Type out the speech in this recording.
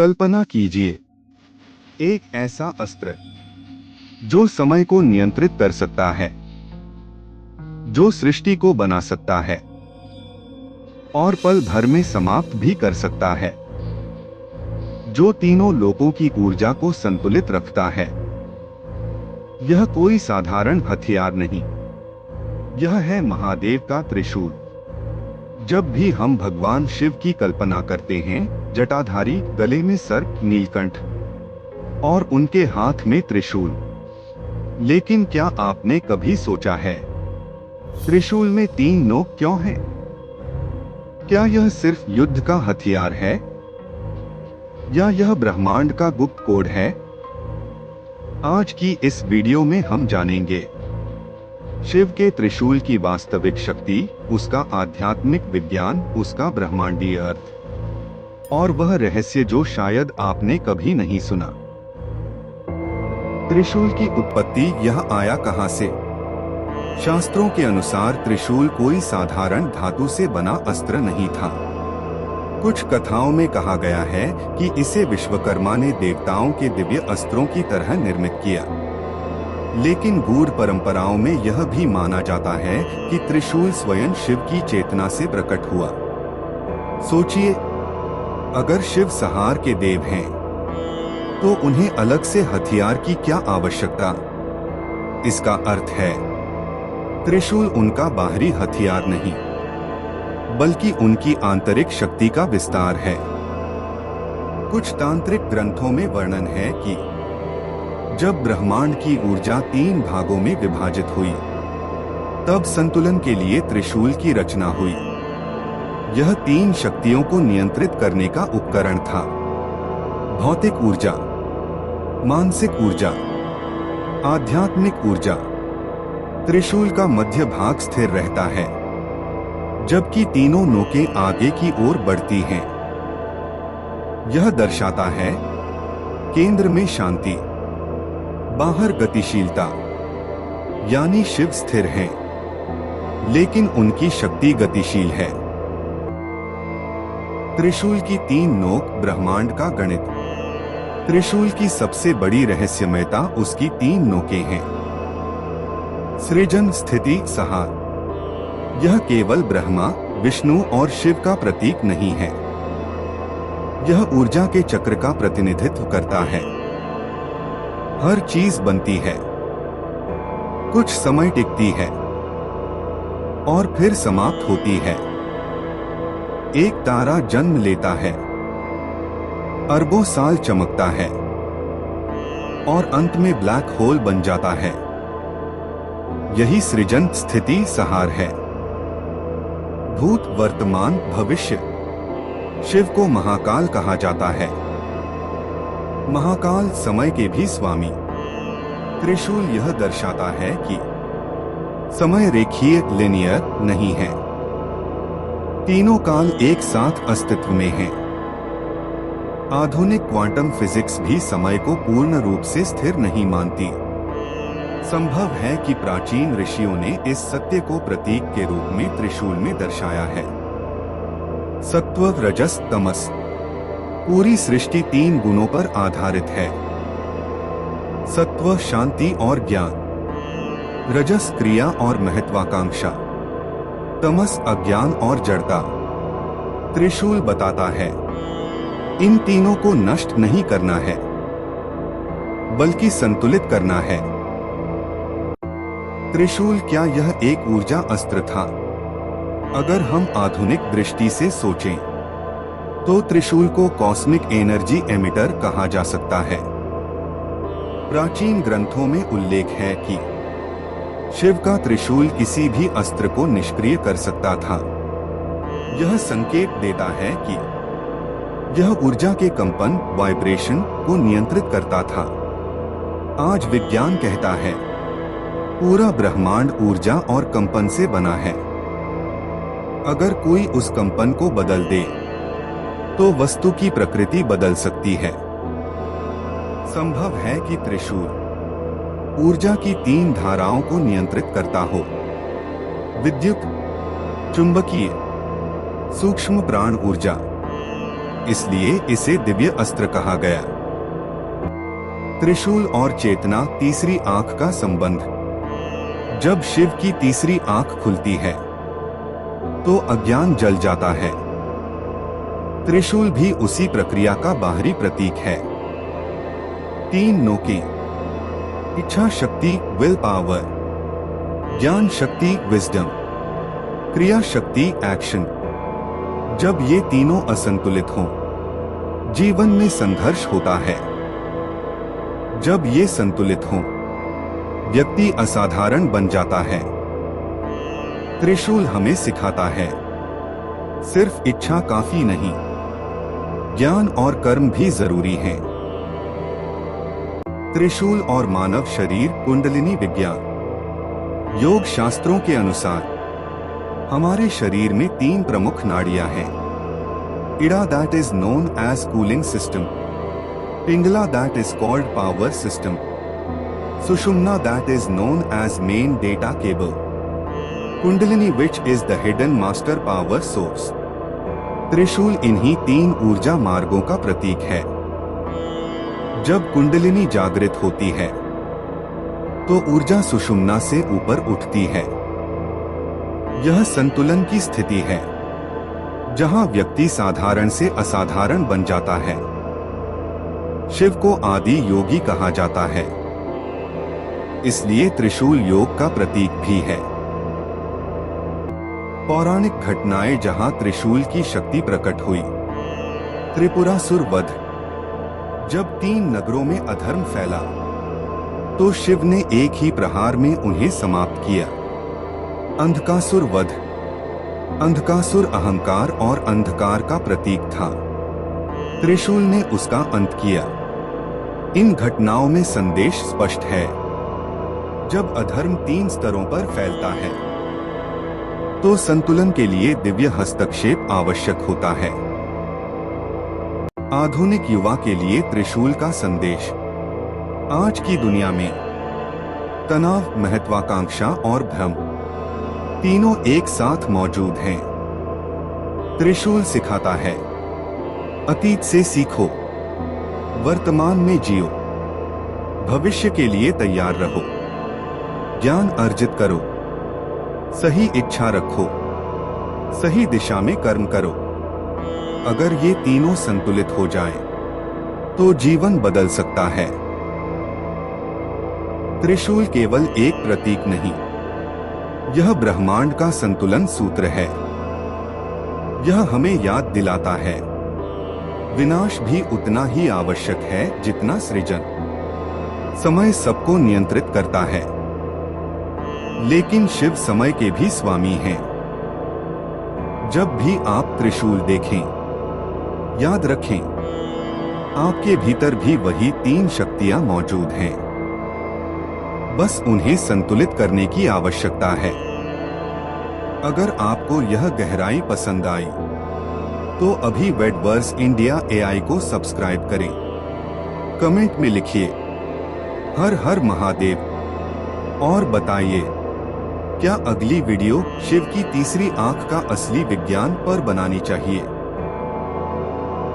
कल्पना कीजिए, एक ऐसा अस्त्र जो समय को नियंत्रित कर सकता है, जो सृष्टि को बना सकता है और पल भर में समाप्त भी कर सकता है, जो तीनों लोकों की ऊर्जा को संतुलित रखता है। यह कोई साधारण हथियार नहीं, यह है महादेव का त्रिशूल। जब भी हम भगवान शिव की कल्पना करते हैं, जटाधारी, गले में सर्प, नीलकंठ और उनके हाथ में त्रिशूल। लेकिन क्या आपने कभी सोचा है, त्रिशूल में 3 नोक क्यों हैं? क्या यह सिर्फ युद्ध का हथियार है, या यह ब्रह्मांड का गुप्त कोड है? आज की इस वीडियो में हम जानेंगे शिव के त्रिशूल की वास्तविक शक्ति, उसका आध्यात्मिक विज्ञान, उसका ब्रह्मांडीय अर्थ और वह रहस्य जो शायद आपने कभी नहीं सुना। त्रिशूल की उत्पत्ति, यह आया कहां से? शास्त्रों के अनुसार त्रिशूल कोई साधारण धातु से बना अस्त्र नहीं था। कुछ कथाओं में कहा गया है कि इसे विश्वकर्मा ने देवताओं के दिव्य अस्त्रों की तरह निर्मित किया। लेकिन गूढ़ परंपराओं में यह भी माना जाता है कि त्रिशूल स्वयं शिव की चेतना से प्रकट हुआ। सोचिए, अगर शिव संहार के देव हैं, तो उन्हें अलग से हथियार की क्या आवश्यकता? इसका अर्थ है, त्रिशूल उनका बाहरी हथियार नहीं, बल्कि उनकी आंतरिक शक्ति का विस्तार है। कुछ तांत्रिक ग्रंथों में वर्णन है कि जब ब्रह्मांड की ऊर्जा 3 भागों में विभाजित हुई, तब संतुलन के लिए त्रिशूल की रचना हुई। यह 3 शक्तियों को नियंत्रित करने का उपकरण था: भौतिक ऊर्जा, मानसिक ऊर्जा, आध्यात्मिक ऊर्जा। त्रिशूल का मध्य भाग स्थिर रहता है, जबकि तीनों नोकें आगे की ओर बढ़ती हैं। यह दर्शाता है केंद्र में शांति, बाहर गतिशीलता, यानी शिव स्थिर हैं, लेकिन उनकी शक्ति गतिशील है। त्रिशूल की 3 नोक, ब्रह्मांड का गणित। त्रिशूल की सबसे बड़ी रहस्यमयता उसकी 3 नोकें हैं: सृजन, स्थिति, संहार। यह केवल ब्रह्मा, विष्णु और शिव का प्रतीक नहीं है, यह ऊर्जा के चक्र का प्रतिनिधित्व करता है। हर चीज बनती है, कुछ समय टिकती है और फिर समाप्त होती है। एक तारा जन्म लेता है, अरबों साल चमकता है और अंत में ब्लैक होल बन जाता है। यही सृजन, स्थिति, संहार है। भूत, वर्तमान, भविष्य। शिव को महाकाल कहा जाता है। महाकाल समय के भी स्वामी। त्रिशूल यह दर्शाता है कि समय रेखीय, लिनियर नहीं है। तीनों काल एक साथ अस्तित्व में हैं। आधुनिक क्वांटम फिजिक्स भी समय को पूर्ण रूप से स्थिर नहीं मानती। संभव है कि प्राचीन ऋषियों ने इस सत्य को प्रतीक के रूप में त्रिशूल में दर्शाया है। सत्व, रजस, तमस। पूरी सृष्टि 3 गुणों पर आधारित है: सत्व, शांति और ज्ञान; रजस, क्रिया और महत्वाकांक्षा; तमस, अज्ञान और जड़ता। त्रिशूल बताता है, इन तीनों को नष्ट नहीं करना है, बल्कि संतुलित करना है। त्रिशूल, क्या यह एक ऊर्जा अस्त्र था? अगर हम आधुनिक दृष्टि से सोचें, तो त्रिशूल को कॉस्मिक एनर्जी एमिटर कहा जा सकता है। प्राचीन ग्रंथों में उल्लेख है कि शिव का त्रिशूल किसी भी अस्त्र को निष्क्रिय कर सकता था। यह संकेत देता है कि यह ऊर्जा के कंपन, वाइब्रेशन को नियंत्रित करता था। आज विज्ञान कहता है, पूरा ब्रह्मांड ऊर्जा और कंपन से बना है। अगर कोई उस कंपन को बदल दे, तो वस्तु की प्रकृति बदल सकती है। संभव है कि त्रिशूल ऊर्जा की 3 धाराओं को नियंत्रित करता हो: विद्युत, चुंबकीय, सूक्ष्म प्राण ऊर्जा। इसलिए इसे दिव्य अस्त्र कहा गया। त्रिशूल और चेतना, तीसरी आंख का संबंध। जब शिव की तीसरी आंख खुलती है तो अज्ञान जल जाता है। त्रिशूल भी उसी प्रक्रिया का बाहरी प्रतीक है। 3 नोकें, इच्छा शक्ति विल पावर, ज्ञान शक्ति विजडम, क्रिया शक्ति एक्शन। जब ये तीनों असंतुलित हों, जीवन में संघर्ष होता है। जब ये संतुलित हों, व्यक्ति असाधारण बन जाता है। त्रिशूल हमें सिखाता है, सिर्फ इच्छा काफी नहीं, ज्ञान और कर्म भी जरूरी हैं। त्रिशूल और मानव शरीर, कुंडलिनी विज्ञान। योग शास्त्रों के अनुसार हमारे शरीर में 3 प्रमुख नाड़ियां हैं। Ida that is known as cooling system, Pingala that is called power system, Sushumna that is known as main data cable, Kundalini which is the hidden master power source. त्रिशूल इन्हीं 3 ऊर्जा मार्गों का प्रतीक है। जब कुंडलिनी जागृत होती है तो ऊर्जा सुषुम्ना से ऊपर उठती है। यह संतुलन की स्थिति है, जहां व्यक्ति साधारण से असाधारण बन जाता है। शिव को आदि योगी कहा जाता है, इसलिए त्रिशूल योग का प्रतीक भी है। पौराणिक घटनाएं जहां त्रिशूल की शक्ति प्रकट हुई। त्रिपुरासुर वध। जब 3 नगरों में अधर्म फैला तो शिव ने एक ही प्रहार में उन्हें समाप्त किया। अंधकासुर वध। अंधकासुर अहंकार और अंधकार का प्रतीक था। त्रिशूल ने उसका अंत किया। इन घटनाओं में संदेश स्पष्ट है, जब अधर्म 3 स्तरों पर फैलता है तो संतुलन के लिए दिव्य हस्तक्षेप आवश्यक होता है। आधुनिक युवा के लिए त्रिशूल का संदेश। आज की दुनिया में तनाव, महत्वाकांक्षा और भ्रम तीनों एक साथ मौजूद हैं। त्रिशूल सिखाता है, अतीत से सीखो, वर्तमान में जियो, भविष्य के लिए तैयार रहो, ज्ञान अर्जित करो, सही इच्छा रखो, सही दिशा में कर्म करो। अगर ये तीनों संतुलित हो जाएं, तो जीवन बदल सकता है। त्रिशूल केवल एक प्रतीक नहीं, यह ब्रह्मांड का संतुलन सूत्र है। यह हमें याद दिलाता है, विनाश भी उतना ही आवश्यक है जितना सृजन। समय सबको नियंत्रित करता है, लेकिन शिव समय के भी स्वामी हैं। जब भी आप त्रिशूल देखें, याद रखें, आपके भीतर भी वही 3 शक्तियां मौजूद हैं। बस उन्हें संतुलित करने की आवश्यकता है। अगर आपको यह गहराई पसंद आई तो अभी वेडवर्स इंडिया एआई को सब्सक्राइब करें। कमेंट में लिखिए हर हर महादेव और बताइए, क्या अगली वीडियो शिव की तीसरी आंख का असली विज्ञान पर बनानी चाहिए।